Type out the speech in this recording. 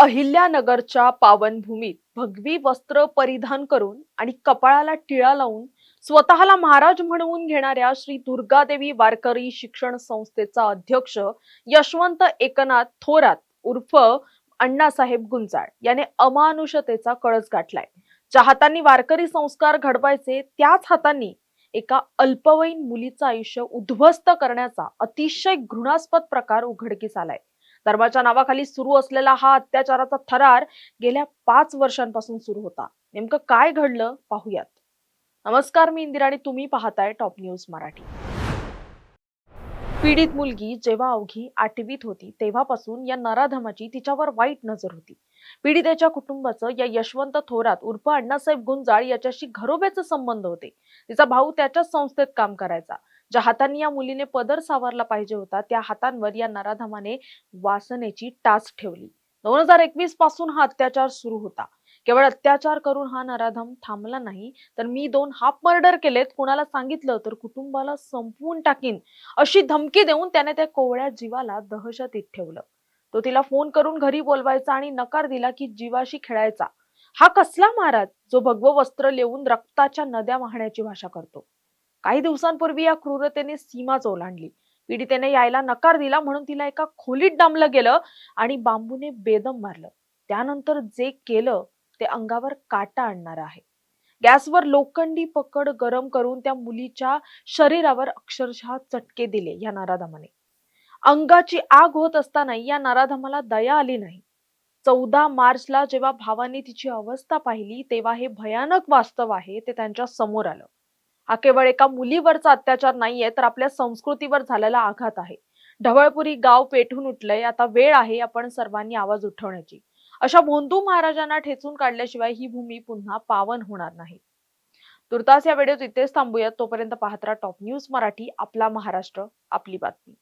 अहिल्यानगरच्या पावनभूमीत भगवी वस्त्र परिधान करून आणि कपाळाला टिळा लावून स्वतःला महाराज म्हणवून घेणाऱ्या श्री दुर्गादेवी वारकरी शिक्षण संस्थेचा अध्यक्ष यशवंत एकनाथ थोरात उर्फ अण्णासाहेब गुंजाळ याने अमानुषतेचा कळस गाठलाय. ज्या हातांनी वारकरी संस्कार घडवायचे त्याच हातांनी एका अल्पवयीन मुलीचं आयुष्य उद्ध्वस्त करण्याचा अतिशय घृणास्पद प्रकार उघडकीस आलाय. धर्माच्या नावाखाली सुरू असलेला हा अत्याचाराचा थरार गेल्या 5 वर्षांपासून सुरू होता. नेमकं काय घडलं पाहूयात. नमस्कार, मी इंदिरा आणि तुम्ही पाहताय टॉप न्यूज मराठी. पीडित मुलगी जेव्हा अवघी 8वीत होती तेव्हापासून या नराधमाची तिच्यावर वाईट नजर होती. पीडितेच्या कुटुंबाचं या यशवंत थोरात उर्फ अण्णासाहेब गुंजाळ याच्याशी घरोब्याचे संबंध होते. तिचा भाऊ त्याच्याच संस्थेत काम करायचा. ज्या हातांनी या मुलीने पदर सावरला पाहिजे होता त्या हातांवर या नराधमाने वासनेची टाच ठेवली. 2021 पासून हा अत्याचार सुरू होता. केवळ अत्याचार करून हा नराधम थांबला नाही, तर मी 2 हाफ मर्डर केलेत, कुणाला सांगितलं तर कुटुंबाला संपवून टाकीन अशी धमकी देऊन त्याने त्या कोवळ्या जीवाला दहशतीत ठेवलं. तो तिला फोन करून घरी बोलवायचा आणि नकार दिला की जीवाशी खेळायचा. हा कसला महाराज जो भगवं वस्त्र लेवून रक्ताच्या नद्या वाहण्याची भाषा करतो? काही दिवसांपूर्वी या क्रूरतेने सीमाच ओलांडली. पीडितेने यायला नकार दिला म्हणून तिला एका खोलीत डांबलं गेलं आणि बांबूने बेदम मारलं. त्यानंतर जे केलं ते अंगावर काटा आणणार आहे. गॅसवर लोखंडी पकड गरम करून त्या मुलीच्या शरीरावर अक्षरशः चटके दिले या नराधमाने. अंगाची आग होत असताना या नराधमाला दया आली नाही. 14 मार्चला जेव्हा भावाने तिची अवस्था पाहिली तेव्हा हे भयानक वास्तव आहे ते त्यांच्या समोर आलं. हा केवळ एका मुलीवरचा अत्याचार नाहीये, तर आपल्या संस्कृतीवर झालेला आघात आहे. ढवळपुरी गाव पेटून उठलंय. आता वेळ आहे आपण सर्वांनी आवाज उठवण्याची. अशा भोंदू महाराजांना ठेचून काढल्याशिवाय ही भूमी पुन्हा पावन होणार नाही. तुर्तास या व्हिडिओत इथेच थांबूयात. तोपर्यंत पाहत राहा टॉप न्यूज मराठी. आपला महाराष्ट्र, आपली बातमी.